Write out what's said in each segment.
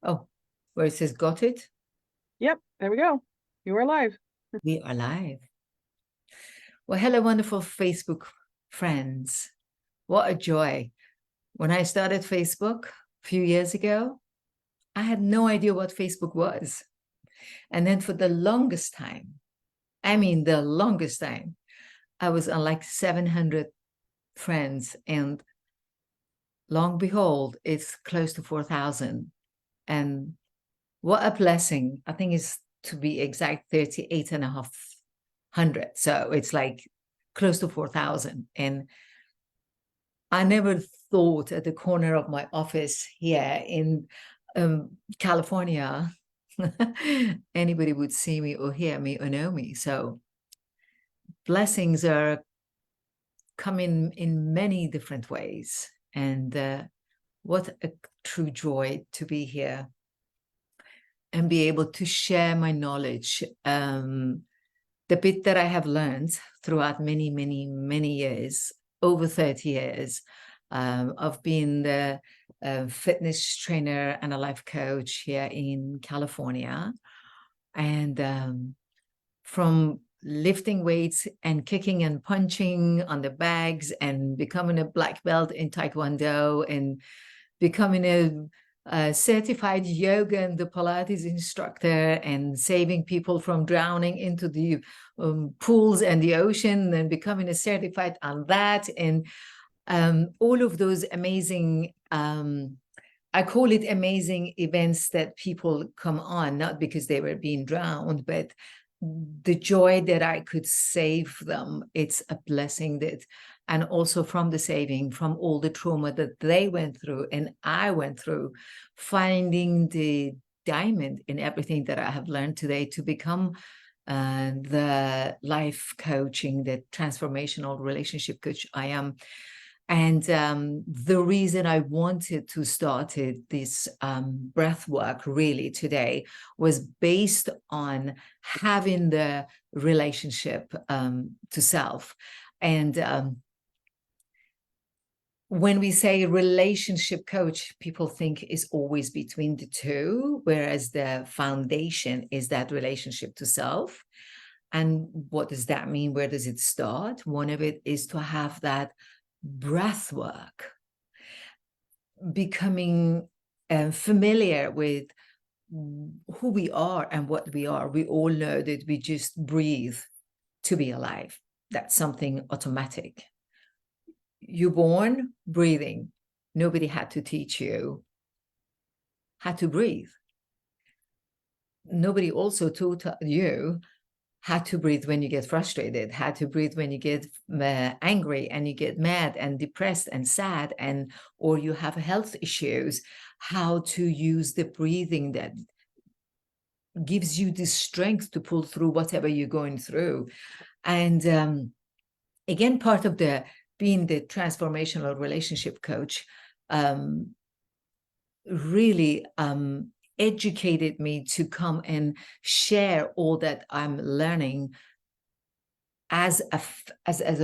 Oh, where it says got it? Yep, there we go. You are live. We are live. Well, hello, wonderful Facebook friends. What a joy. When I started Facebook a few years ago, I had no idea what Facebook was. And then for the longest time, the longest time, I was on like 700 friends. And long behold, it's close to 4,000. And what a blessing. I think it's, to be exact, 38,500. So it's like close to 4,000. And I never thought at the corner of my office here in California, anybody would see me or hear me or know me. So blessings are coming in many different ways. And what a true joy to be here and be able to share my knowledge. The bit that I have learned throughout many, many, many years, over 30 years, of being the fitness trainer and a life coach here in California. And from lifting weights and kicking and punching on the bags and becoming a black belt in Taekwondo and becoming a certified yoga and the Pilates instructor and saving people from drowning into the pools and the ocean and becoming a certified on that. And all of those amazing, I call it amazing events that people come on, not because they were being drowned, but the joy that I could save them. It's a blessing that, and also from the saving, from all the trauma that they went through and I went through, finding the diamond in everything that I have learned today to become the life coaching, the transformational relationship coach I am. And the reason I wanted to start this breath work really today was based on having the relationship to self. And when we say relationship coach, people think is always between the two, whereas the foundation is that relationship to self. And what does that mean? Where does it start? One of it is to have that breath work, becoming familiar with who we are and what we are. We all know that we just breathe to be alive. That's something automatic. You're born breathing. Nobody had to teach you how to breathe. Nobody also taught you how to breathe when you get frustrated, how to breathe when you get angry and you get mad and depressed and sad, and or you have health issues, how to use the breathing that gives you the strength to pull through whatever you're going through. And again, part of the being the transformational relationship coach really educated me to come and share all that I'm learning as a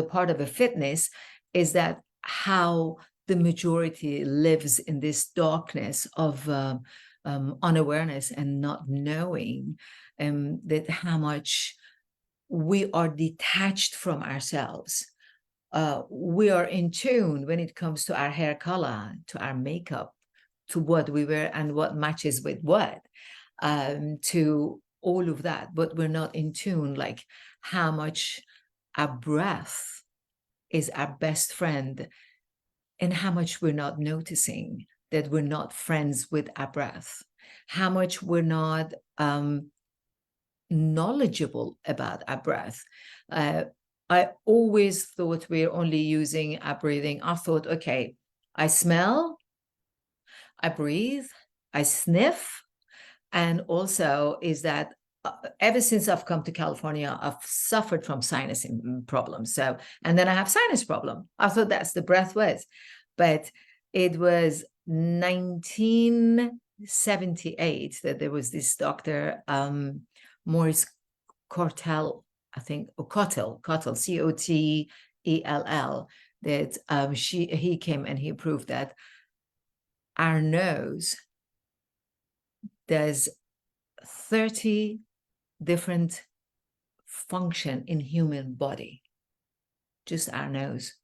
part of a fitness, is that how the majority lives in this darkness of unawareness and not knowing that how much we are detached from ourselves. We are in tune when it comes to our hair color, to our makeup, to what we wear and what matches with what, to all of that, but we're not in tune, like how much our breath is our best friend and how much we're not noticing that we're not friends with our breath, how much we're not knowledgeable about our breath. I always thought we're only using our breathing. I thought, okay, I smell, I breathe, I sniff, and also is that ever since I've come to California, I've suffered from sinus problems. So, and then I have sinus problem. I thought that's the breath was, but it was 1978 that there was this doctor, Maurice Cortell, I think, or Cotell, Cotell, that he came and he proved that our nose there's 30 different function in human body, just our nose.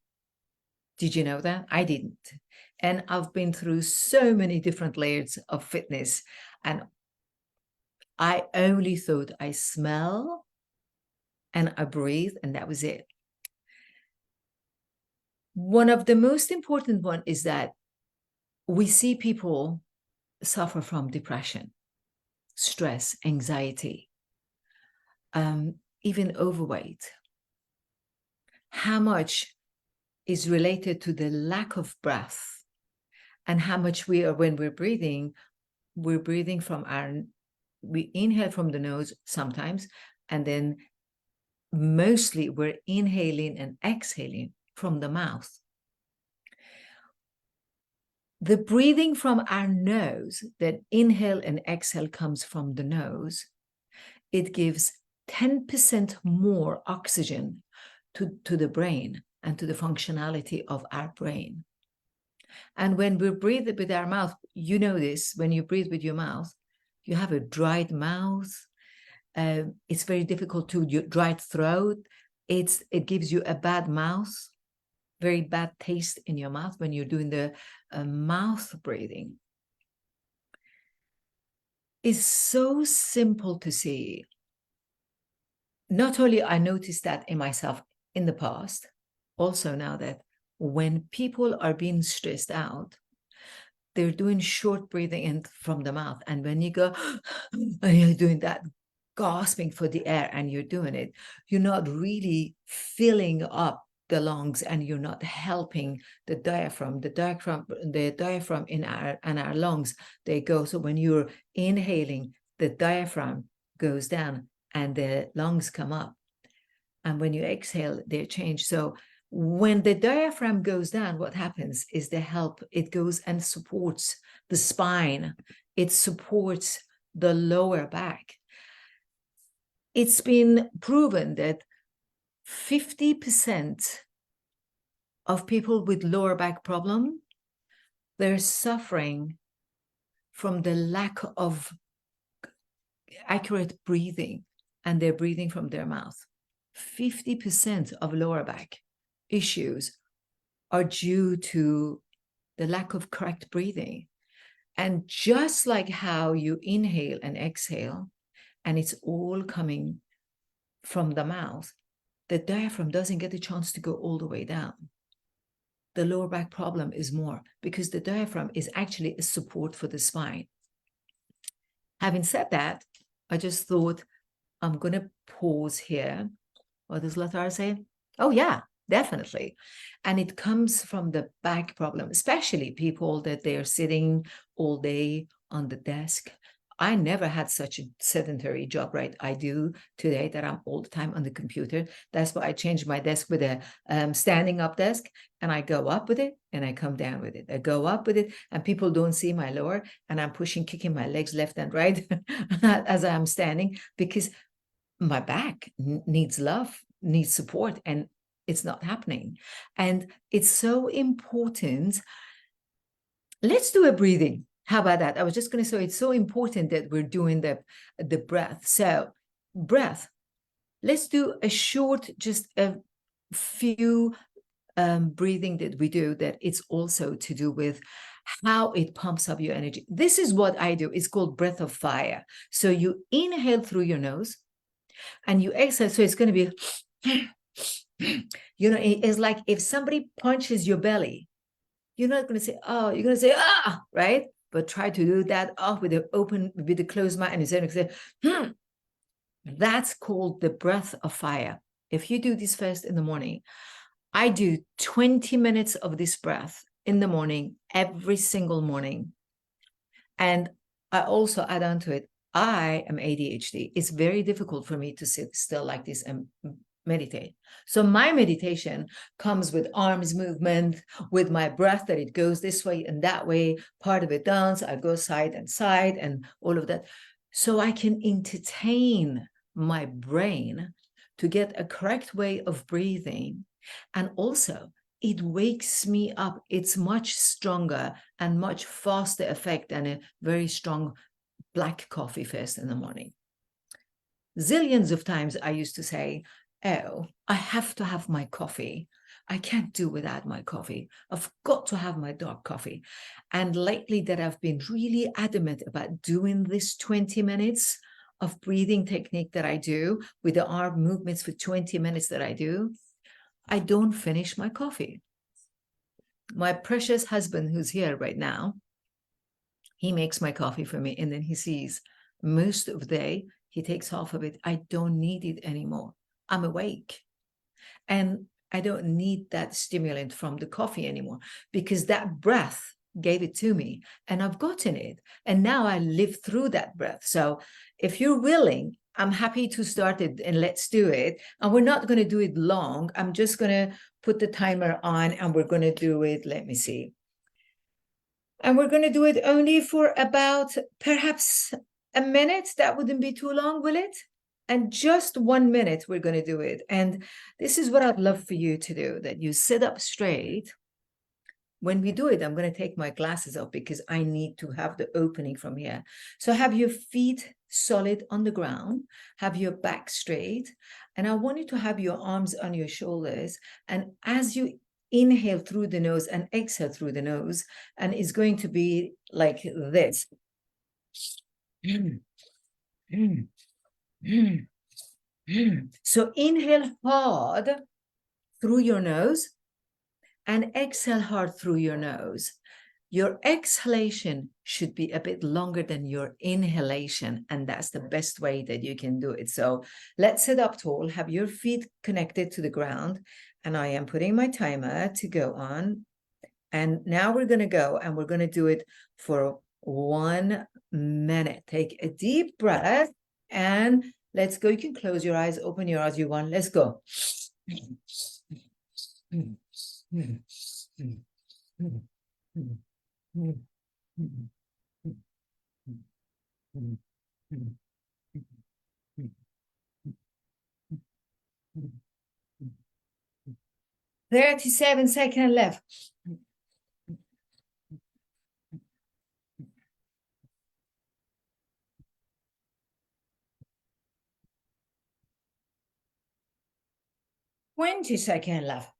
Did you know that? I didn't. And I've been through so many different layers of fitness, and I only thought I smell and I breathe, and that was it. One of the most important one is that we see people suffer from depression, stress, anxiety, even overweight. How much is related to the lack of breath, and how much we are, when we're breathing we inhale from the nose sometimes, and then mostly we're inhaling and exhaling from the mouth. The breathing from our nose, that inhale and exhale comes from the nose, it gives 10% more oxygen to the brain and to the functionality of our brain. And when we breathe with our mouth, you know this, when you breathe with your mouth, you have a dried mouth. It's very difficult to dried throat. It gives you a bad mouth, very bad taste in your mouth when you're doing the mouth breathing. It's so simple to see. Not only I noticed that in myself in the past, also now that when people are being stressed out, they're doing short breathing in from the mouth. And when you go, and you're doing that, gasping for the air, and you're doing it, you're not really filling up the lungs, and you're not helping the diaphragm. The diaphragm in our lungs, they go. So when you're inhaling, the diaphragm goes down and the lungs come up. And when you exhale, they change. So when the diaphragm goes down, what happens is it goes and supports the spine. It supports the lower back. It's been proven that 50% of people with lower back problem, they're suffering from the lack of accurate breathing, and they're breathing from their mouth. 50% of lower back issues are due to the lack of correct breathing. And just like how you inhale and exhale, and it's all coming from the mouth, the diaphragm doesn't get a chance to go all the way down. The lower back problem is more because the diaphragm is actually a support for the spine. Having said that, I just thought I'm going to pause here. What does Latar say? Oh, yeah, definitely. And it comes from the back problem, especially people that they're sitting all day on the desk. I never had such a sedentary job, right? I do today, that I'm all the time on the computer. That's why I changed my desk with a standing up desk, and I go up with it and I come down with it. I go up with it and people don't see my lower, and I'm kicking my legs left and right as I'm standing, because my back needs love, needs support, and it's not happening. And it's so important. Let's do a breathing. How about that? I was just going to say, it's so important that we're doing the breath. So breath, let's do a short, just a few breathing that we do, that it's also to do with how it pumps up your energy. This is what I do. It's called breath of fire. So you inhale through your nose and you exhale. So it's going to be, it's like if somebody punches your belly, you're not going to say, oh, you're going to say, ah, right? But try to do that with the closed mouth, and you're going to say, That's called the breath of fire. If you do this first in the morning, I do 20 minutes of this breath in the morning, every single morning. And I also add on to it, I am ADHD. It's very difficult for me to sit still like this and meditate. So my meditation comes with arms movement, with my breath, that it goes this way and that way, part of it dance, I go side and all of that. So I can entertain my brain to get a correct way of breathing. And also it wakes me up. It's much stronger and much faster effect than a very strong black coffee first in the morning. Zillions of times I used to say, oh, I have to have my coffee. I can't do without my coffee. I've got to have my dark coffee. And lately that I've been really adamant about doing this 20 minutes of breathing technique that I do with the arm movements for 20 minutes that I do, I don't finish my coffee. My precious husband, who's here right now, he makes my coffee for me, and then he sees most of the day, he takes half of it. I don't need it anymore. I'm awake. And I don't need that stimulant from the coffee anymore because that breath gave it to me and I've gotten it. And now I live through that breath. So if you're willing, I'm happy to start it and let's do it. And we're not going to do it long. I'm just going to put the timer on and we're going to do it. Let me see. And we're going to do it only for about perhaps a minute. That wouldn't be too long, will it? And just 1 minute, we're going to do it. And this is what I'd love for you to do, that you sit up straight. When we do it, I'm going to take my glasses off because I need to have the opening from here. So have your feet solid on the ground, have your back straight, and I want you to have your arms on your shoulders. And as you inhale through the nose and exhale through the nose, and it's going to be like this. So inhale hard through your nose and exhale hard through your nose. Your exhalation should be a bit longer than your inhalation, and that's the best way that you can do it. So let's sit up tall, have your feet connected to the ground, and I am putting my timer to go on. And now we're going to go and we're going to do it for 1 minute. Take a deep breath and let's go. You can close your eyes, open your eyes, you want. Let's go. 37 seconds left. 20 seconds left.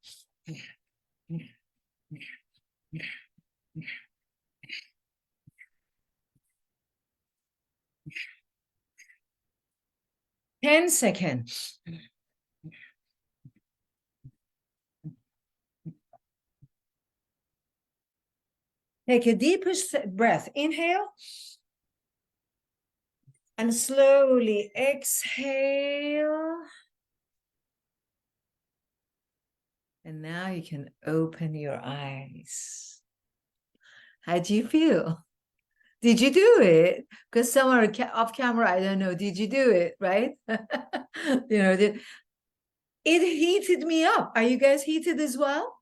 10 seconds. Take a deeper breath. Inhale. And slowly exhale. And now you can open your eyes. How do you feel? Did you do it? Because somewhere off camera, I don't know. Did you do it? Right? You know, it heated me up. Are you guys heated as well?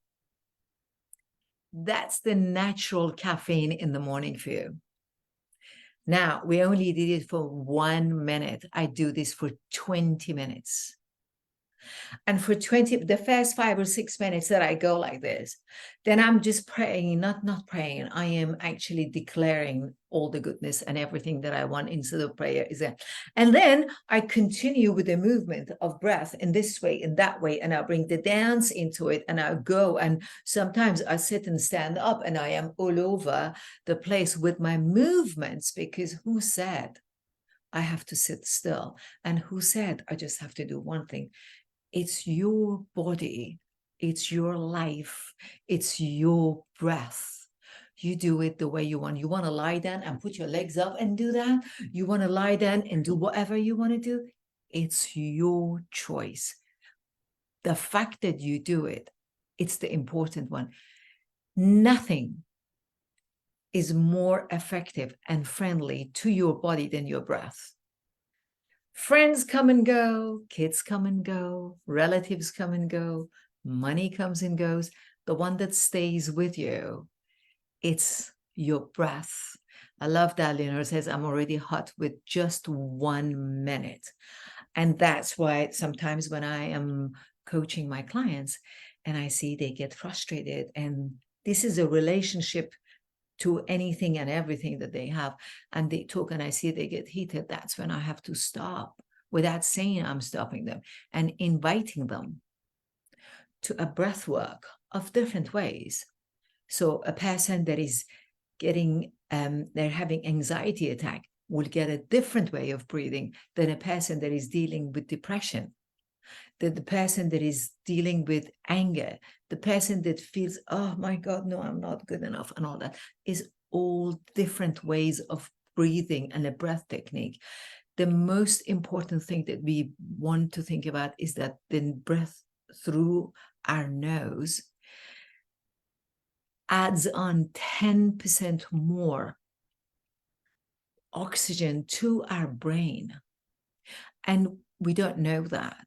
That's the natural caffeine in the morning for you. Now, we only did it for 1 minute. I do this for 20 minutes. And for the first 5 or 6 minutes that I go like this, then I'm just praying, not praying. I am actually declaring all the goodness and everything that I want instead of prayer is there. And then I continue with the movement of breath in this way, in that way, and I bring the dance into it and I go. And sometimes I sit and stand up and I am all over the place with my movements, because who said I have to sit still? And who said I just have to do one thing? It's your body, it's your life, it's your breath. You do it the way you want. You want to lie down and put your legs up and do that. You want to lie down and do whatever you want to do. It's your choice. The fact that you do it, it's the important one. Nothing is more effective and friendly to your body than your breath. Friends come and go, kids come and go, relatives come and go, money comes and goes. The one that stays with you, it's your breath. I love that Leonora says, I'm already hot with just 1 minute. And that's why sometimes when I am coaching my clients and I see they get frustrated, and this is a relationship to anything and everything that they have, and they talk and I see they get heated, that's when I have to stop without saying I'm stopping them and inviting them to a breath work of different ways. So a person that is getting, they're having anxiety attack will get a different way of breathing than a person that is dealing with depression. The person that is dealing with anger, the person that feels, oh my God, no, I'm not good enough, and all that, is all different ways of breathing and a breath technique. The most important thing that we want to think about is that the breath through our nose adds on 10% more oxygen to our brain. And we don't know that.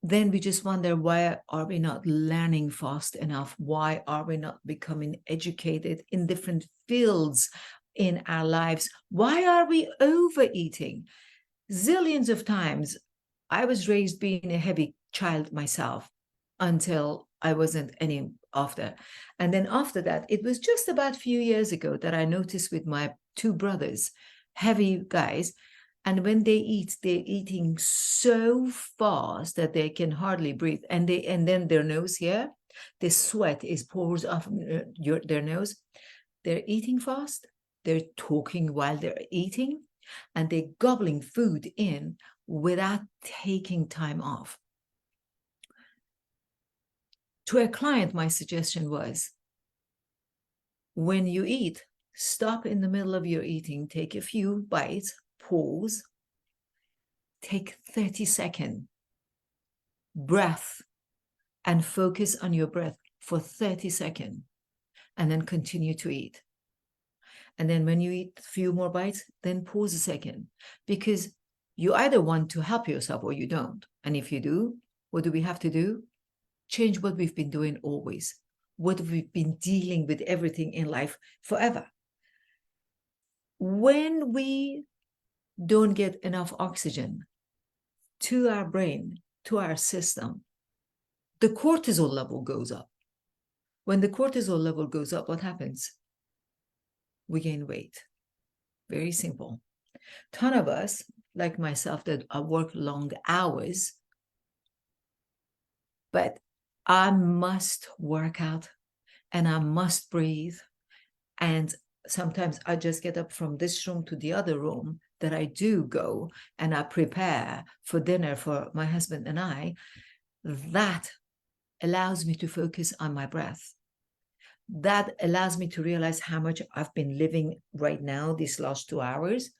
Then we just wonder, why are we not learning fast enough? Why are we not becoming educated in different fields in our lives? Why are we overeating? Zillions of times. I was raised being a heavy child myself until I wasn't any after. And then after that, it was just about a few years ago that I noticed with my two brothers, heavy guys, and when they eat, they're eating so fast that they can hardly breathe. And then their nose here, the sweat is pours off their nose. They're eating fast. They're talking while they're eating, and they're gobbling food in without taking time off. To a client, my suggestion was, when you eat, stop in the middle of your eating, take a few bites, pause, take 30-second breath and focus on your breath for 30 seconds, and then continue to eat. And then when you eat a few more bites, then pause a second, because you either want to help yourself or you don't. And if you do, what do we have to do? Change what we've been doing always, what we've been dealing with everything in life forever. When we don't get enough oxygen to our brain, to our system, the cortisol level goes up. When the cortisol level goes up, what happens? We gain weight. Very simple. Ton of us, like myself, that I work long hours, but I must work out and I must breathe. And sometimes I just get up from this room to the other room that I do go, and I prepare for dinner for my husband and I. That allows me to focus on my breath. That allows me to realize how much I've been living right now, these last 2 hours,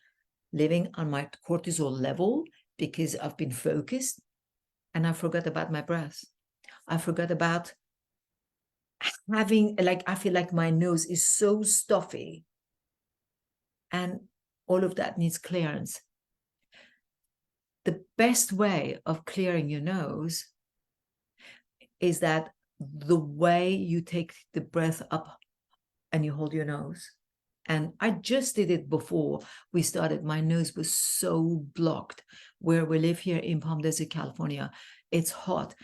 living on my cortisol level because I've been focused, and I forgot about my breath. I forgot about having, like, I feel like my nose is so stuffy, and all of that needs clearance. The best way of clearing your nose is that the way you take the breath up and you hold your nose. And I just did it before we started. My nose was so blocked. Where we live here in Palm Desert, California, it's hot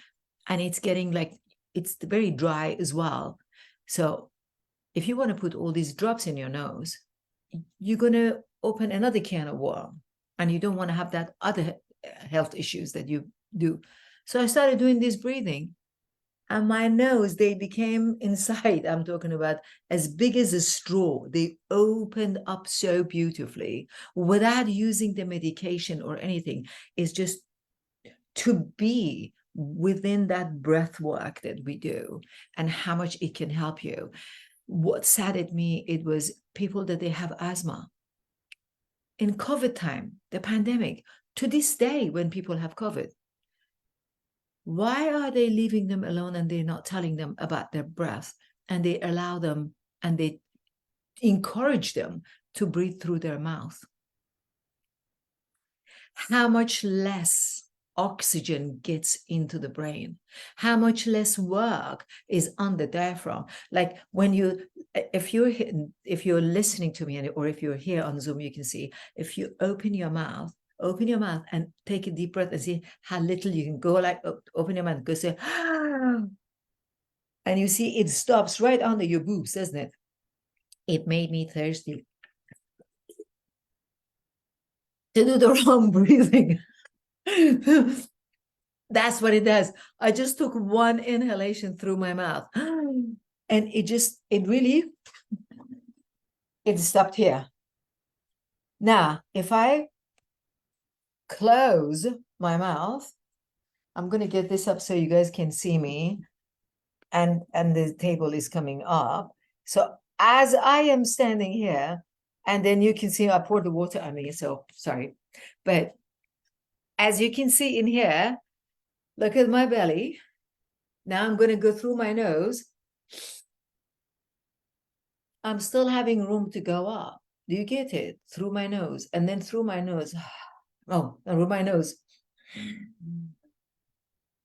and it's getting like, it's very dry as well. So if you want to put all these drops in your nose, you're going to open another can of worm, and you don't want to have that other health issues that you do. So I started doing this breathing, and my nose, they became inside, I'm talking about as big as a straw. They opened up so beautifully without using the medication or anything. It's just to be within that breath work that we do and how much it can help you. What saddened me, it was people that they have asthma. In COVID time, the pandemic, to this day, when people have COVID, why are they leaving them alone and they're not telling them about their breath, and they allow them and they encourage them to breathe through their mouth? How much less oxygen gets into the brain, how much less work is on the diaphragm. Like when you, if you're listening to me, or if you're here on Zoom, you can see, if you open your mouth and take a deep breath and see how little you can go, like open your mouth, go say, ah, and you see it stops right under your boobs, doesn't it? It made me thirsty to do the wrong breathing. That's what it does. I just took one inhalation through my mouth and it stopped here. Now, if I close my mouth, I'm going to get this up so you guys can see me, and the table is coming up. So as I am standing here, and then you can see I poured the water on me, so sorry. But as you can see in here, look at my belly. Now I'm going to go through my nose. I'm still having room to go up. Do you get it? Through my nose, and then through my nose. Oh, through my nose.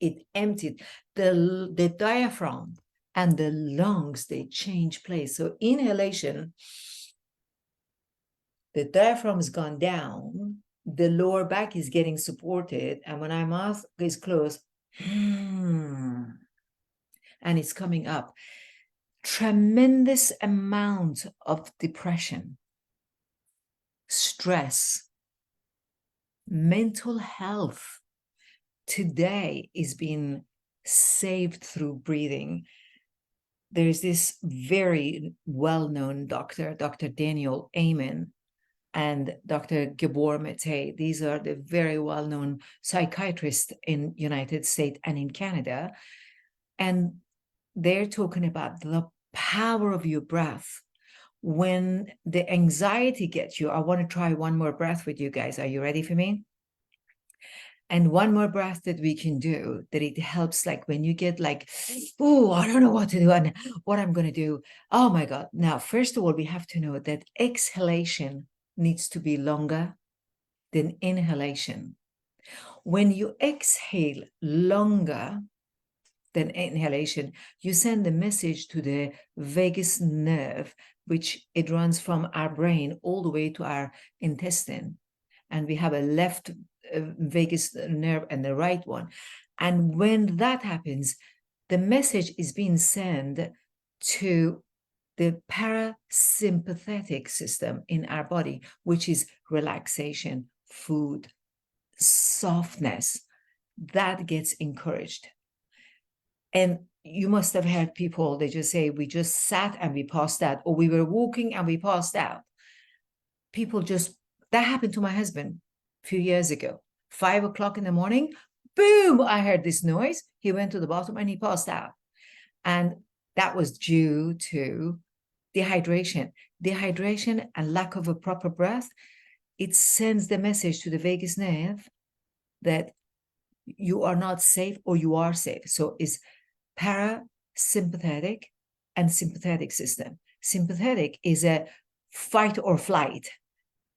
It emptied. The diaphragm and the lungs, they change place. So inhalation, the diaphragm has gone down, the lower back is getting supported, and when my mouth is closed, and it's coming up. Tremendous amount of depression, stress, mental health today is being saved through breathing. There's this very well-known doctor, Dr. Daniel Amen, and Dr. Gabor Mate. These are the very well-known psychiatrists in United States and in Canada. And they're talking about the power of your breath. When the anxiety gets you, I want to try one more breath with you guys. Are you ready for me? And one more breath that we can do, that it helps, like when you get like, oh, I don't know what to do and what I'm going to do. Oh my God. Now, first of all, we have to know that exhalation needs to be longer than inhalation. When you exhale longer than inhalation, you send a message to the vagus nerve, which it runs from our brain all the way to our intestine. And we have a left vagus nerve and the right one. And when that happens, the message is being sent to the parasympathetic system in our body, which is relaxation, food, softness. That gets encouraged. And you must have heard people, they just say, we just sat and we passed out, or we were walking and we passed out. People just, that happened to my husband a few years ago. 5 o'clock in the morning, boom, I heard this noise. He went to the bathroom and he passed out. And that was due to dehydration. Dehydration and lack of a proper breath, it sends the message to the vagus nerve that you are not safe or you are safe. So it's parasympathetic and sympathetic system. Sympathetic is a fight or flight.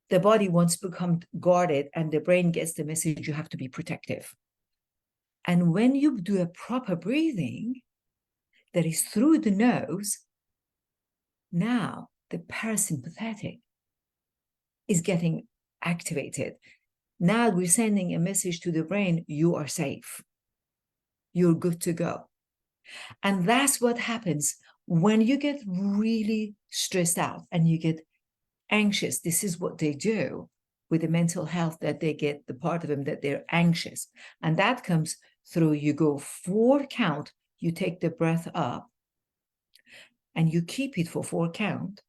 The body wants to become guarded and the brain gets the message you have to be protective. And when you do a proper breathing that is through the nose, now the parasympathetic is getting activated. Now we're sending a message to the brain, you are safe. You're good to go. And that's what happens when you get really stressed out and you get anxious. This is what they do with the mental health, that they get the part of them that they're anxious. And that comes through, you go 4 count, you take the breath up and you keep it for 4 count.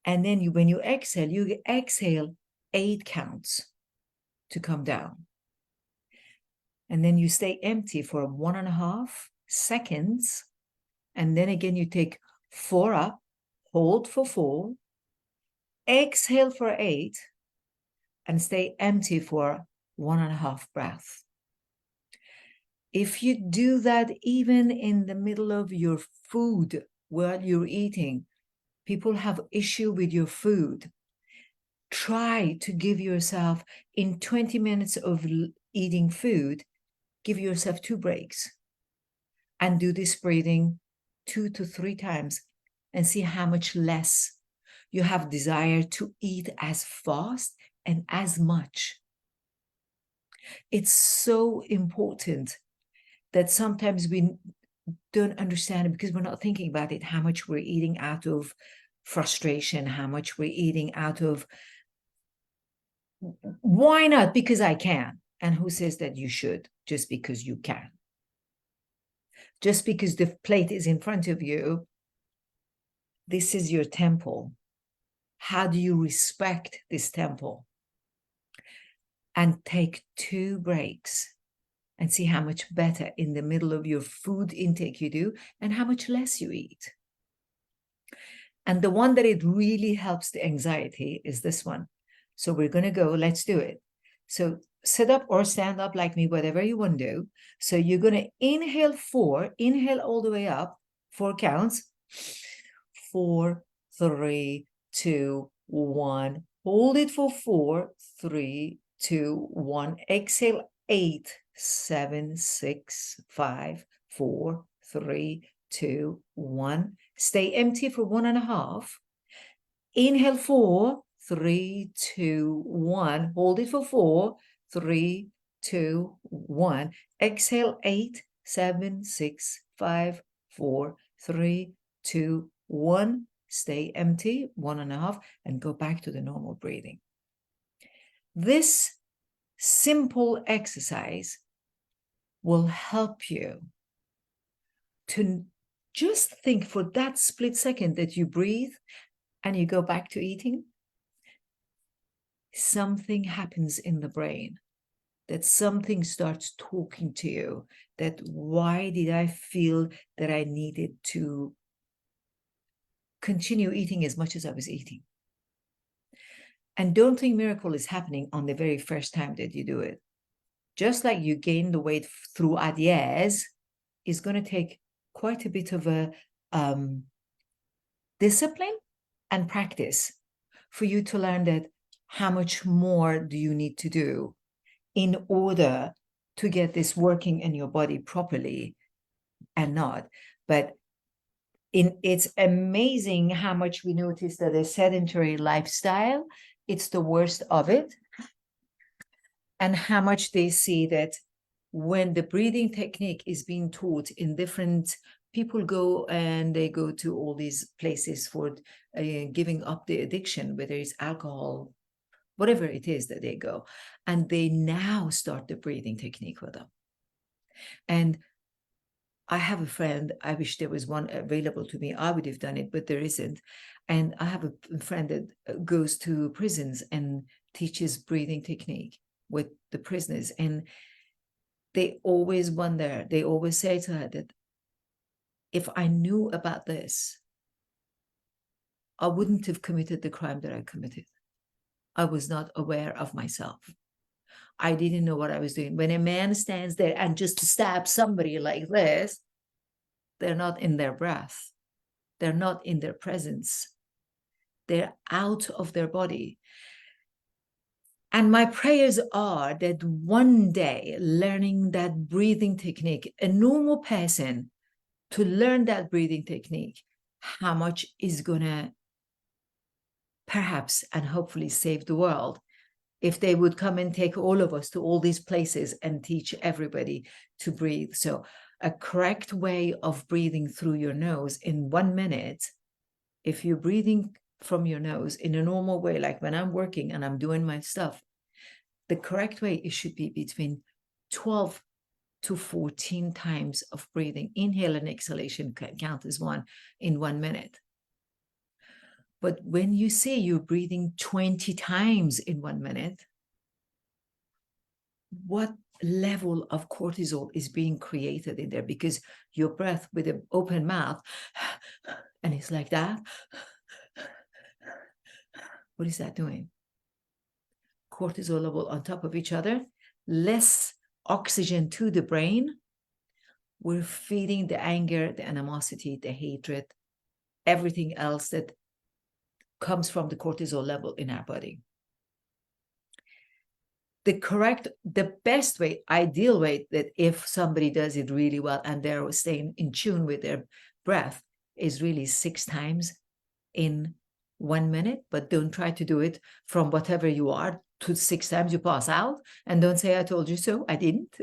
And then when you exhale 8 counts to come down. And then you stay empty for 1.5 seconds. And then again, you take 4 up, hold for 4, exhale for 8, and stay empty for 1.5 breaths. If you do that even in the middle of your food while you're eating, people have issue with your food. Try to give yourself, in 20 minutes of eating food, give yourself 2 breaks and do this breathing 2 to 3 times and see how much less you have desire to eat as fast and as much. It's so important that sometimes we don't understand it because we're not thinking about it, how much we're eating out of frustration, how much we're eating out of, why not? Because I can. And who says that you should just because you can? Just because the plate is in front of you, this is your temple. How do you respect this temple? And take 2 breaks and see how much better in the middle of your food intake you do and how much less you eat. And the one that it really helps the anxiety is this one. So we're going to go, let's do it. So sit up or stand up like me, whatever you want to do. So you're going to inhale 4, inhale all the way up, 4 counts. 4, 3, 2, 1. Hold it for 4, 3, 2, 1. Exhale 8, 7, 6, 5, 4, 3, 2, 1. Stay empty for 1.5. Inhale 4, 3, 2, 1. Hold it for 4, 3, 2, 1. Exhale 8, 7, 6, 5, 4, 3, 2, 1. Stay empty, 1.5, and go back to the normal breathing. This simple exercise will help you to just think for that split second that you breathe and you go back to eating. Something happens in the brain, that something starts talking to you, that why did I feel that I needed to continue eating as much as I was eating? And don't think miracle is happening on the very first time that you do it. Just like you gain the weight throughout years, is going to take quite a bit of a discipline and practice for you to learn that how much more do you need to do in order to get this working in your body properly and not. But it's amazing how much we notice that a sedentary lifestyle, it's the worst of it. And how much they see that when the breathing technique is being taught in different, people go and they go to all these places for giving up the addiction, whether it's alcohol, whatever it is that they go, and they now start the breathing technique with them. And I have a friend, I wish there was one available to me, I would have done it, but there isn't. And I have a friend that goes to prisons and teaches breathing technique with the prisoners. And they always wonder, they always say to her that if I knew about this, I wouldn't have committed the crime that I committed. I was not aware of myself. I didn't know what I was doing. When a man stands there and just stabs somebody like this, they're not in their breath. They're not in their presence. They're out of their body. And my prayers are that one day, learning that breathing technique, a normal person to learn that breathing technique, how much is going to perhaps and hopefully save the world if they would come and take all of us to all these places and teach everybody to breathe. So a correct way of breathing through your nose in 1 minute, if you're breathing from your nose in a normal way, like when I'm working and I'm doing my stuff, the correct way, it should be between 12 to 14 times of breathing. Inhale and exhalation count as one in 1 minute. But when you say you're breathing 20 times in 1 minute, what level of cortisol is being created in there? Because your breath with an open mouth, and it's like that. What is that doing? Cortisol level on top of each other, less oxygen to the brain. We're feeding the anger, the animosity, the hatred, everything else that comes from the cortisol level in our body. The best way, ideal way, that if somebody does it really well and they're staying in tune with their breath, is really 6 times in 1 minute. But don't try to do it from whatever you are to 6 times you pass out, and don't say I told you so. I didn't.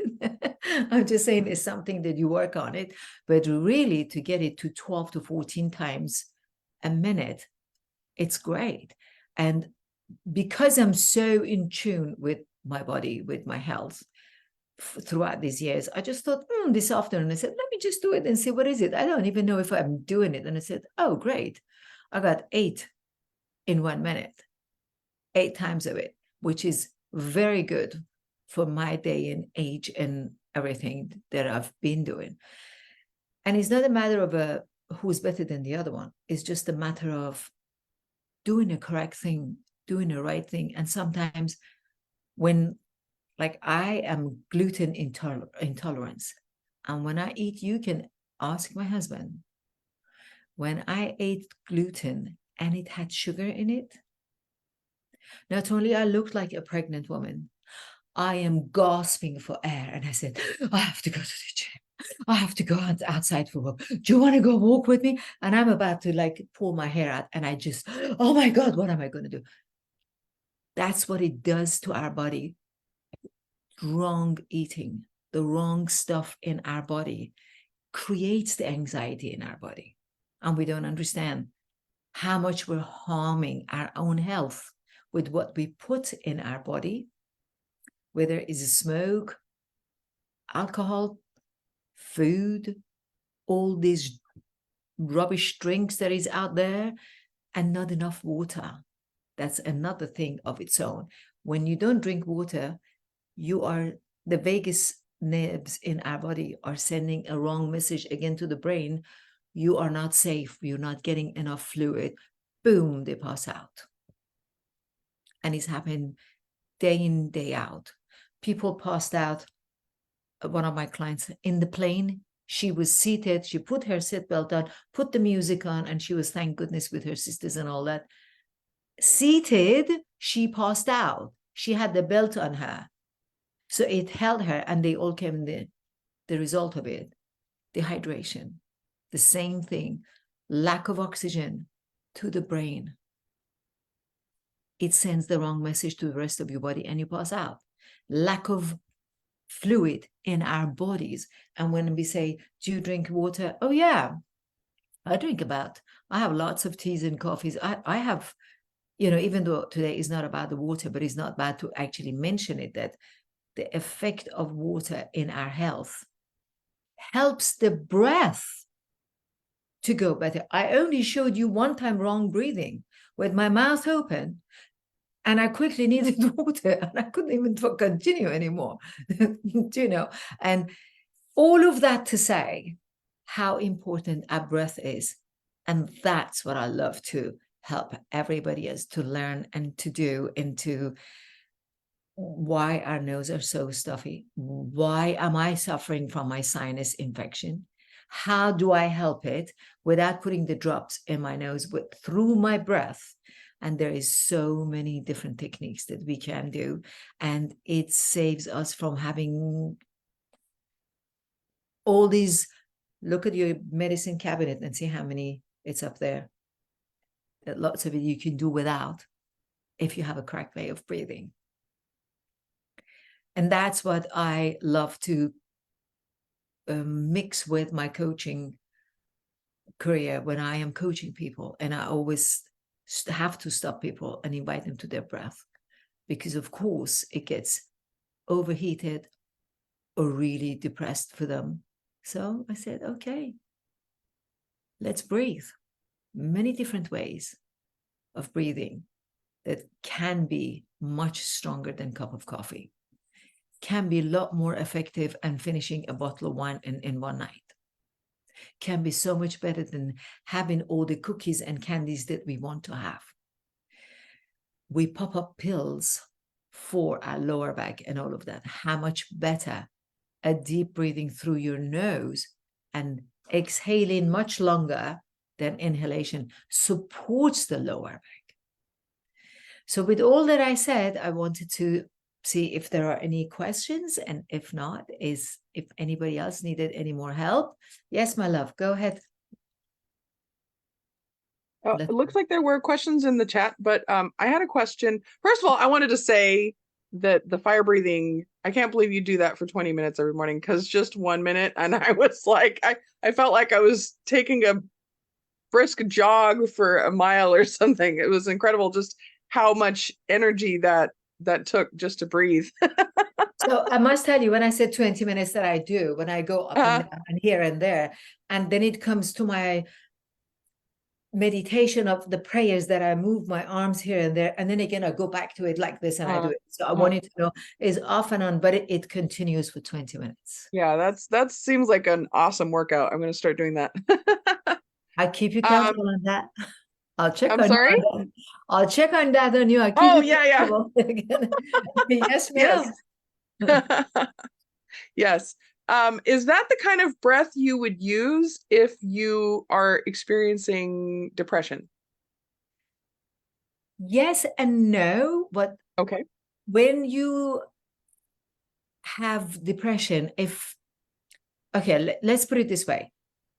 I'm just saying it's something that you work on it, but really to get it to 12 to 14 times a minute It's great. And because I'm so in tune with my body, with my health throughout these years, I just thought, this afternoon, I said, let me just do it and see what is it. I don't even know if I'm doing it. And I said, oh, great. I got 8 in 1 minute, 8 times of it, which is very good for my day and age and everything that I've been doing. And it's not a matter of who's better than the other one. It's just a matter of doing the correct thing, doing the right thing. And sometimes when, like, I am gluten intolerance, and when I eat, you can ask my husband, when I ate gluten and it had sugar in it, not only I looked like a pregnant woman, I am gasping for air. And I said, I have to go to the gym. I have to go outside for a walk. Do you want to go walk with me? And I'm about to like pull my hair out. And I just, oh my God, what am I going to do? That's what it does to our body. Wrong eating, the wrong stuff in our body creates the anxiety in our body. And we don't understand how much we're harming our own health with what we put in our body, whether it's smoke, alcohol, food, all these rubbish drinks that is out there, and not enough water. That's another thing of its own. When you don't drink water, the vagus nerves in our body are sending a wrong message again to the brain. You are not safe. You're not getting enough fluid. Boom, they pass out. And it's happened day in, day out. People passed out. One of my clients in the plane, she was seated. She put her seatbelt on, put the music on, and she was, thank goodness, with her sisters and all that. Seated, she passed out. She had the belt on her. So it held her, and they all came in the result of it, dehydration, the same thing, lack of oxygen to the brain. It sends the wrong message to the rest of your body and you pass out. Lack of fluid in our bodies. And when we say, do you drink water? Oh yeah, I have lots of teas and coffees. I have, even though today is not about the water, but it's not bad to actually mention it, that the effect of water in our health helps the breath to go better. I only showed you one time wrong breathing with my mouth open, and I quickly needed water, and I couldn't even continue anymore. And all of that to say how important our breath is. And that's what I love to help everybody else to learn and to do, and to why our nose are so stuffy. Why am I suffering from my sinus infection? How do I help it without putting the drops in my nose, but through my breath? And there is so many different techniques that we can do, and it saves us from having all these. Look at your medicine cabinet and see how many it's up there. Lots of it you can do without if you have a correct way of breathing. And that's what I love to mix with my coaching career when I am coaching people. And I always have to stop people and invite them to their breath, because of course it gets overheated or really depressed for them. So I said, okay, let's breathe. Many different ways of breathing that can be much stronger than a cup of coffee, can be a lot more effective and finishing a bottle of wine in one night, can be so much better than having all the cookies and candies that we want to have. We pop up pills for our lower back and all of that. How much better a deep breathing through your nose and exhaling much longer than inhalation supports the lower back. So with all that I said, I wanted to see if there are any questions, and if not, if anybody else needed any more help. Yes, my love, go ahead. It looks like there were questions in the chat, but I had a question. First of all, I wanted to say that the fire breathing, I can't believe you do that for 20 minutes every morning, because just 1 minute and I was like, I felt like I was taking a brisk jog for a mile or something. It was incredible just how much energy that took just to breathe. So I must tell you, when I said 20 minutes that I do, when I go up and down and here and there, and then it comes to my meditation of the prayers that I move my arms here and there, and then again I go back to it like this and I do it. So I want you to know is off and on, but it continues for 20 minutes. Yeah, that seems like an awesome workout. I'm going to start doing that. I keep you accountable on that. I'll check I'm on sorry? you. I'll check on that on you. I'll keep Oh, you yeah. Yes, Yes. ma'am. Yes. Is that the kind of breath you would use if you are experiencing depression? Yes and no, but Okay. when you have depression, let's put it this way.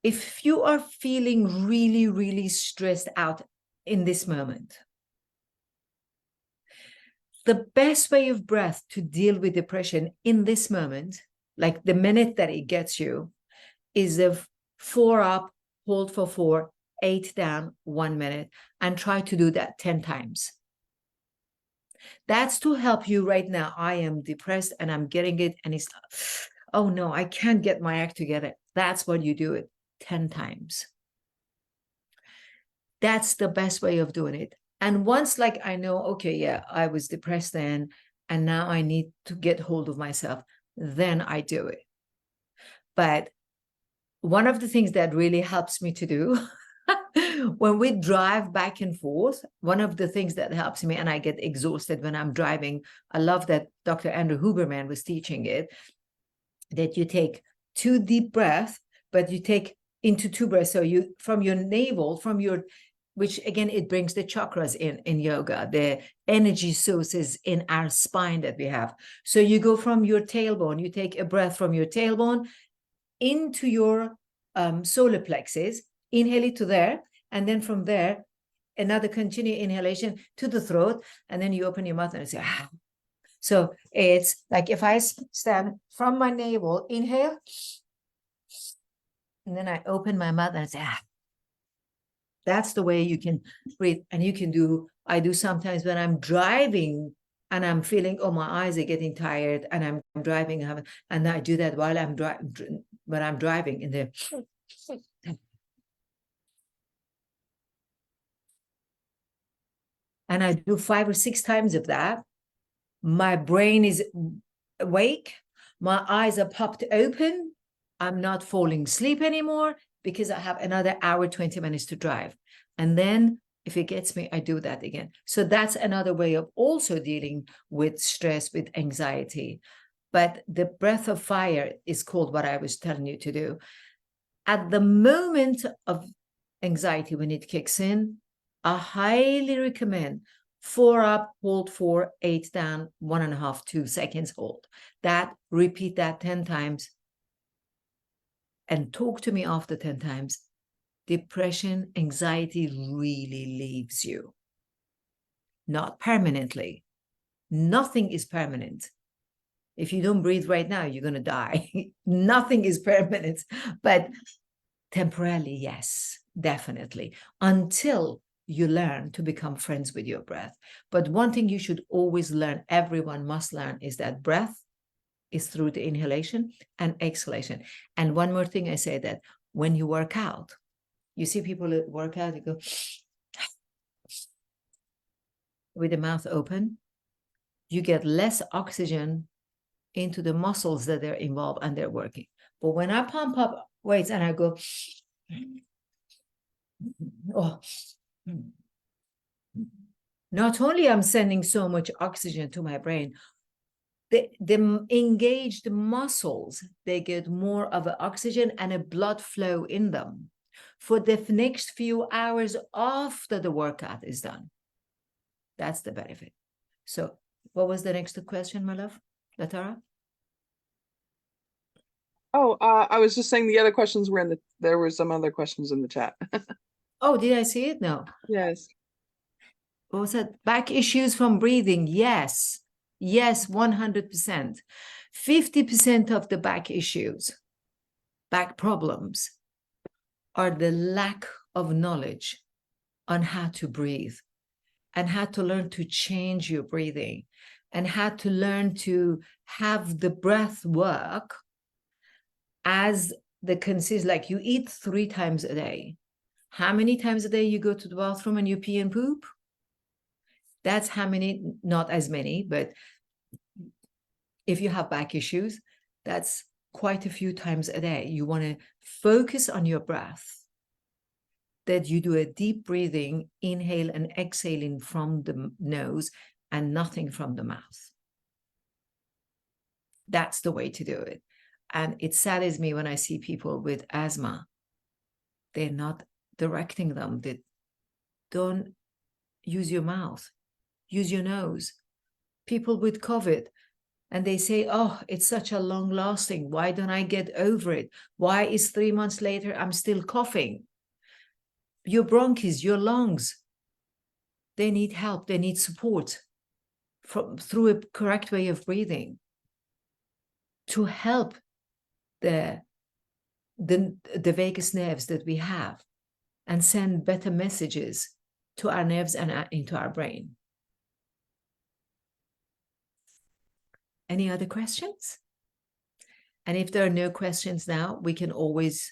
If you are feeling really, really stressed out in this moment, the best way of breath to deal with depression in this moment, like the minute that it gets you, is the 4 up, hold for 4, 8 down, 1 minute, and try to do that 10 times. That's to help you right now. I am depressed and I'm getting it, and it's, oh no, I can't get my act together. That's what you do it 10 times. That's the best way of doing it. And once, like, I know, okay, yeah, I was depressed then, and now I need to get hold of myself, then I do it. But one of the things that really helps me to do when we drive back and forth, one of the things that helps me, and I get exhausted when I'm driving, I love that Dr. Andrew Huberman was teaching it, that you take 2 deep breaths, but you take into 2 breaths. So you, from your navel, which again, it brings the chakras in yoga, the energy sources in our spine that we have. So you go from your tailbone, you take a breath from your tailbone into your solar plexus, inhale it to there, and then from there, another continued inhalation to the throat, and then you open your mouth and say, ah. So it's like if I stand from my navel, inhale, and then I open my mouth and I say, ah. That's the way you can breathe. And you can do, I do sometimes when I'm driving and I'm feeling, oh, my eyes are getting tired and I'm driving, and I do that while I'm driving in the, and I do 5 or 6 times of that. My brain is awake. My eyes are popped open. I'm not falling asleep anymore because I have another hour, 20 minutes to drive. And then if it gets me, I do that again. So that's another way of also dealing with stress, with anxiety. But the breath of fire is called what I was telling you to do. At the moment of anxiety, when it kicks in, I highly recommend 4 up, hold 4, 8 down, 1.5, 2 seconds hold. Repeat that 10 times. And talk to me after 10 times. Depression, anxiety really leaves you. Not permanently. Nothing is permanent. If you don't breathe right now, you're going to die. Nothing is permanent. But temporarily, yes, definitely. Until you learn to become friends with your breath. But one thing you should always learn, everyone must learn, is that breath is through the inhalation and exhalation. And one more thing I say, that when you work out, you see people that work out, you go with the mouth open, you get less oxygen into the muscles that they're involved and they're working. But when I pump up weights and I go, oh, not only I'm sending so much oxygen to my brain, the engaged muscles, they get more of an oxygen and a blood flow in them for the next few hours after the workout is done. That's the benefit. So what was the next question, my love, Latara? Oh, I was just saying the other questions were there were some other questions in the chat. Oh, did I see it? No. Yes. What was that? Back issues from breathing. Yes. Yes, 100%. 50% of the back issues, back problems, are the lack of knowledge on how to breathe and how to learn to change your breathing and how to learn to have the breath work as the consist, like you eat 3 times a day. How many times a day you go to the bathroom and you pee and poop? That's how many, not as many, but if you have back issues, that's quite a few times a day. You want to focus on your breath, that you do a deep breathing, inhale and exhaling from the nose and nothing from the mouth. That's the way to do it. And it saddens me when I see people with asthma. They're not directing them. They don't use your mouth, use your nose. People with COVID, and they say, oh, it's such a long lasting. Why don't I get over it? Why is 3 months later I'm still coughing? Your bronchs, your lungs, they need help. They need support through a correct way of breathing to help the vagus nerves that we have and send better messages to our nerves and into our brain. Any other questions? And if there are no questions now, we can always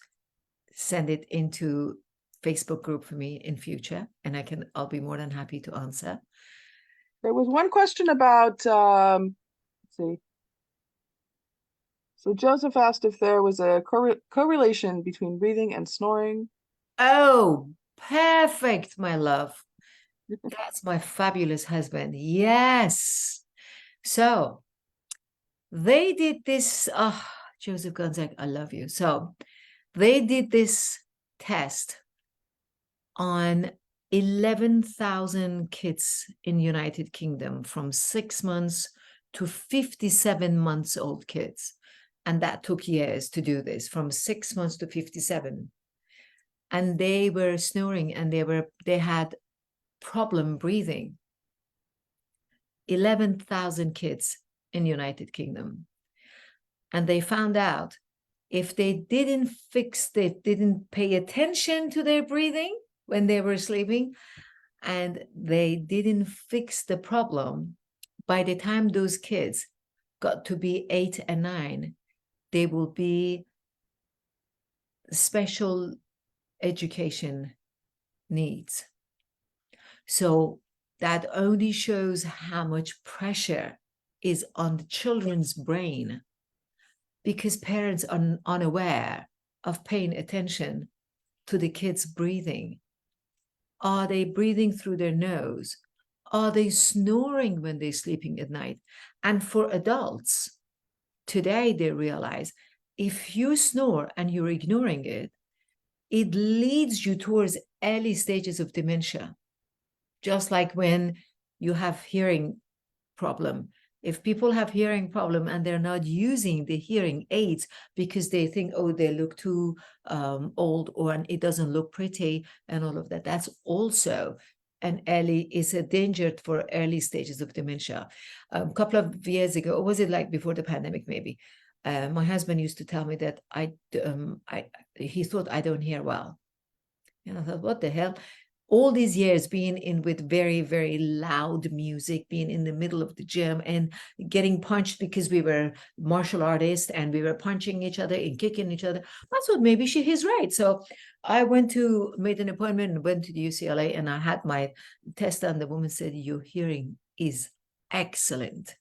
send it into Facebook group for me in future, and I'll be more than happy to answer. There was one question about, let's see. So Joseph asked if there was a correlation between breathing and snoring. Oh, perfect, my love. That's my fabulous husband. Yes. So they did this. Oh, Joseph Gonzaga, I love you. So they did this test on 11,000 kids in United Kingdom from 6 months to 57 months old kids. And that took years to do this, from 6 months to 57. And they were snoring and they had problem breathing. 11,000 kids in United Kingdom. And they found out if they didn't pay attention to their breathing when they were sleeping, and they didn't fix the problem, by the time those kids got to be 8 and 9, they will be special education needs. So that only shows how much pressure is on the children's brain, because parents are unaware of paying attention to the kids' breathing. Are they breathing through their nose? Are they snoring when they're sleeping at night? And for adults, today they realize if you snore and you're ignoring it, it leads you towards early stages of dementia. Just like when you have hearing problem. If people have hearing problem and they're not using the hearing aids because they think, oh, they look too old, or it doesn't look pretty and all of that, that's also is a danger for early stages of dementia. A couple of years ago, or was it like before the pandemic maybe, my husband used to tell me that he thought I don't hear well. And I thought, what the hell? All these years being in with very, very loud music, being in the middle of the gym and getting punched because we were martial artists and we were punching each other and kicking each other. I thought maybe he's right. So I made an appointment and went to the UCLA, and I had my test done. The woman said, your hearing is excellent.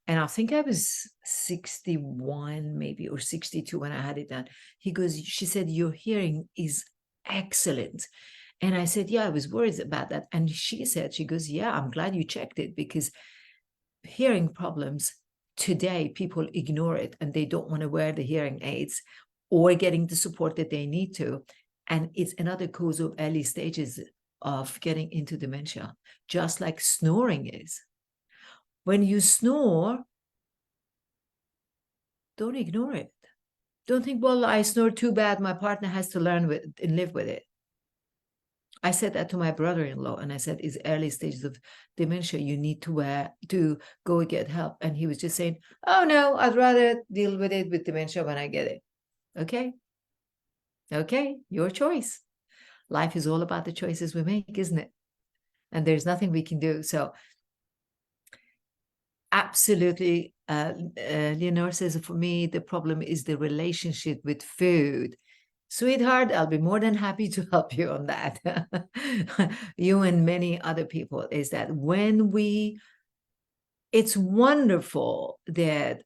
And I think I was 61 maybe, or 62 when I had it done. She said, your hearing is excellent. And I said, yeah, I was worried about that. And she goes, yeah, I'm glad you checked it, because hearing problems today, people ignore it and they don't want to wear the hearing aids or getting the support that they need to. And it's another cause of early stages of getting into dementia, just like snoring is. When you snore, don't ignore it. Don't think, well, I snore too bad, my partner has to learn with and live with it. I said that to my brother-in-law, and I said, it's early stages of dementia. You need to go get help. And he was just saying, oh no, I'd rather deal with it with dementia when I get it. Okay, your choice. Life is all about the choices we make, isn't it? And there's nothing we can do. So absolutely, Leonore says, for me, the problem is the relationship with food. Sweetheart, I'll be more than happy to help you on that. You and many other people, is that when it's wonderful that,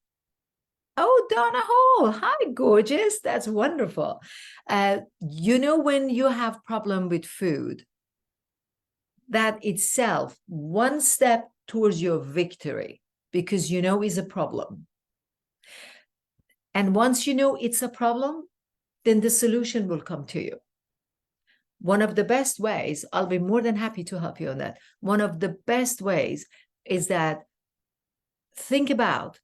oh, Donna Hall, hi, gorgeous. That's wonderful. When you have problem with food, that itself, one step towards your victory, because is a problem. And once you know it's a problem, then the solution will come to you. One of the best ways, I'll be more than happy to help you on that. One of the best ways is that think about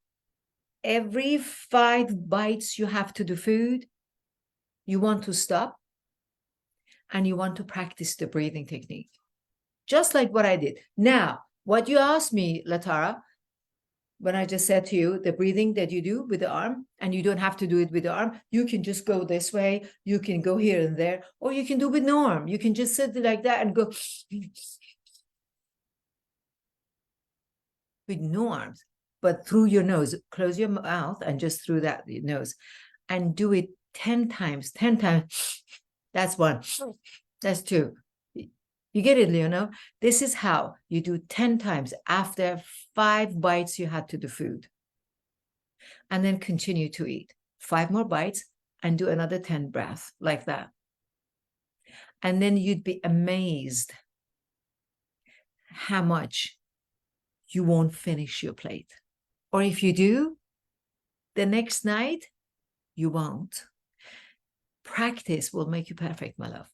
every 5 bites you have to the food, you want to stop and you want to practice the breathing technique. Just like what I did. Now, what you asked me, Latara, when I just said to you, the breathing that you do with the arm, and you don't have to do it with the arm, you can just go this way, you can go here and there, or you can do with no arm. You can just sit like that and go with no arms, but through your nose. Close your mouth and just through that nose, and do it 10 times. 10 times. That's 1. That's 2. You get it, Leonor? This is how you do 10 times after 5 bites you had to the food. And then continue to eat. 5 more bites and do another 10 breaths like that. And then you'd be amazed how much you won't finish your plate. Or if you do, the next night, you won't. Practice will make you perfect, my love.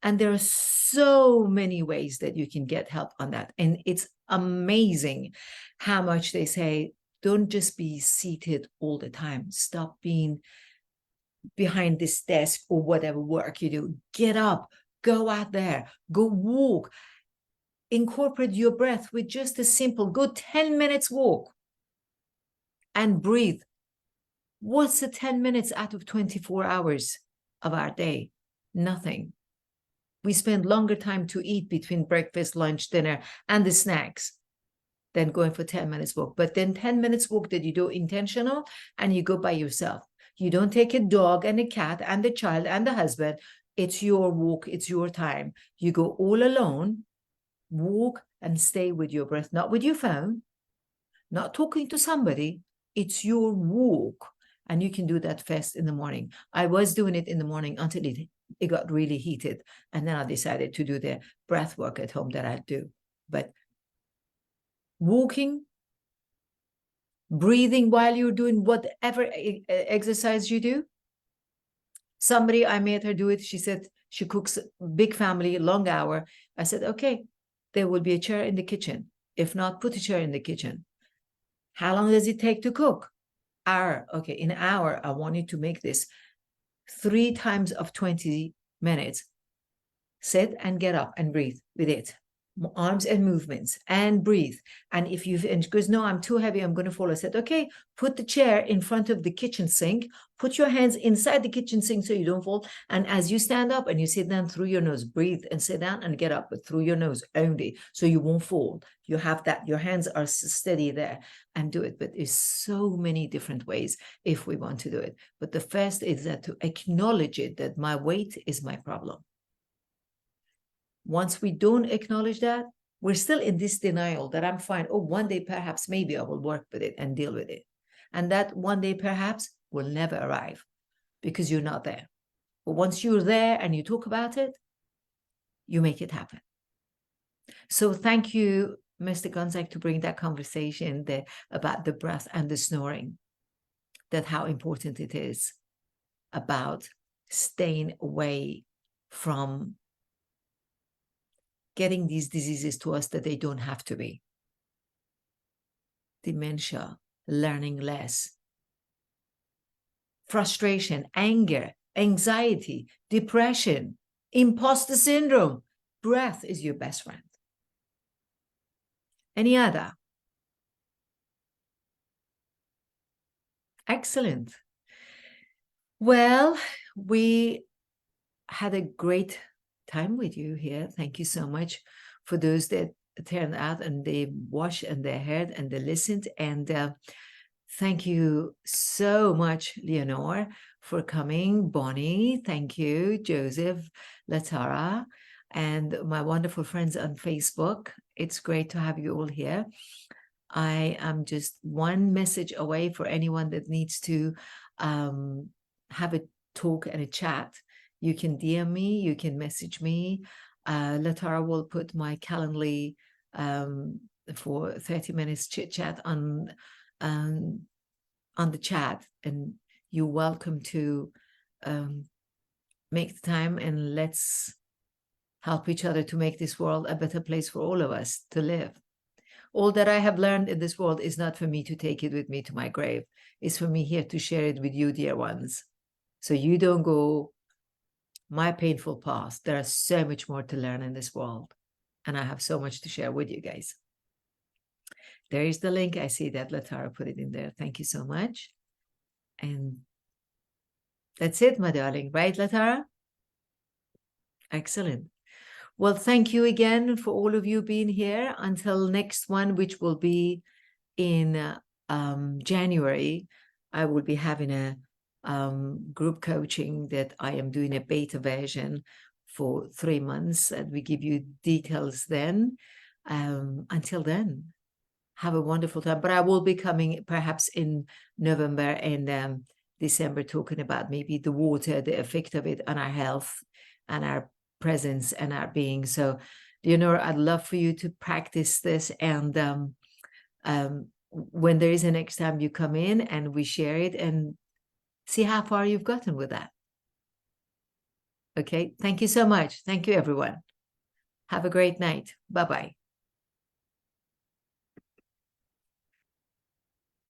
And there are so many ways that you can get help on that. And it's amazing how much they say, don't just be seated all the time. Stop being behind this desk or whatever work you do. Get up, go out there, go walk. Incorporate your breath with just a simple, good 10 minutes walk and breathe. What's the 10 minutes out of 24 hours of our day? Nothing. We spend longer time to eat between breakfast, lunch, dinner, and the snacks than going for 10 minutes walk. But then 10 minutes walk that you do intentional and you go by yourself. You don't take a dog and a cat and the child and the husband. It's your walk. It's your time. You go all alone, walk and stay with your breath, not with your phone, not talking to somebody. It's your walk. And you can do that first in the morning. I was doing it in the morning until it got really heated. And then I decided to do the breath work at home that I do. But walking, breathing while you're doing whatever exercise you do. Somebody, I made her do it. She said she cooks big family, long hour. I said, okay, there will be a chair in the kitchen. If not, put a chair in the kitchen. How long does it take to cook? Hour. Okay, in an hour, I want you to make this 3 times of 20 minutes. Sit and get up and breathe with it. Arms and movements and breathe. And if you've, and because no, I'm too heavy, I'm going to fall. I said, okay, put the chair in front of the kitchen sink, put your hands inside the kitchen sink so you don't fall. And as you stand up and you sit down through your nose, breathe and sit down and get up, but through your nose only, so you won't fall. You have that, your hands are steady there, and do it. But there's so many different ways if we want to do it. But the first is that to acknowledge it, that my weight is my problem. Once we don't acknowledge that, we're still in this denial that I'm fine. Oh, one day, perhaps, maybe I will work with it and deal with it. And that one day, perhaps, will never arrive because you're not there. But once you're there and you talk about it, you make it happen. So thank you, Mr. Gonzak, to bring that conversation there about the breath and the snoring, that how important it is about staying away from getting these diseases to us that they don't have to be. Dementia, learning less, frustration, anger, anxiety, depression, imposter syndrome. Breath is your best friend. Any other? Excellent. Well, we had a great time with you here. Thank you so much for those that turned out and they watched and they heard and they listened. And thank you so much, Leonore, for coming. Bonnie, thank you. Joseph, Latara, and my wonderful friends on Facebook. It's great to have you all here. I am just one message away for anyone that needs to have a talk and a chat. You can DM me, you can message me. Latara will put my Calendly for 30 minutes chit chat on the chat, and you're welcome to make the time, and let's help each other to make this world a better place for all of us to live. All that I have learned in this world is not for me to take it with me to my grave. It's for me here to share it with you, dear ones. So you don't go my painful past. There is so much more to learn in this world. And I have so much to share with you guys. There is the link. I see that Latara put it in there. Thank you so much. And that's it, my darling. Right, Latara? Excellent. Well, thank you again for all of you being here. Until next one, which will be in January, I will be having a group coaching that I am doing a beta version for 3 months, and we give you details then. Until then, have a wonderful time. But I will be coming perhaps in November and December, talking about maybe the water, the effect of it on our health and our presence and our being. So, Leonora, I'd love for you to practice this, and when there is a next time you come in and we share it and see how far you've gotten with that. Okay, thank you so much. Thank you, everyone. Have a great night. Bye-bye.